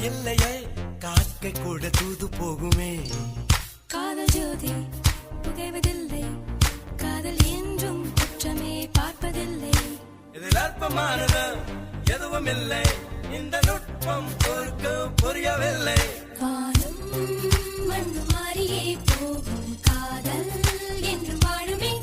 இல்லையே காக்கை கூட தூது போகுமே. காதல் ஜோதி புகைவதில்லை, காதல் என்றும் குற்றமே பார்ப்பதில்லை. இதில் அற்பமானது எதுவும் இல்லை, இந்த நுட்பம் பொறுக்க புரியவில்லை. வானும் மண்ணு மாறியே போகும், காதல் என்றும் வாழுமே.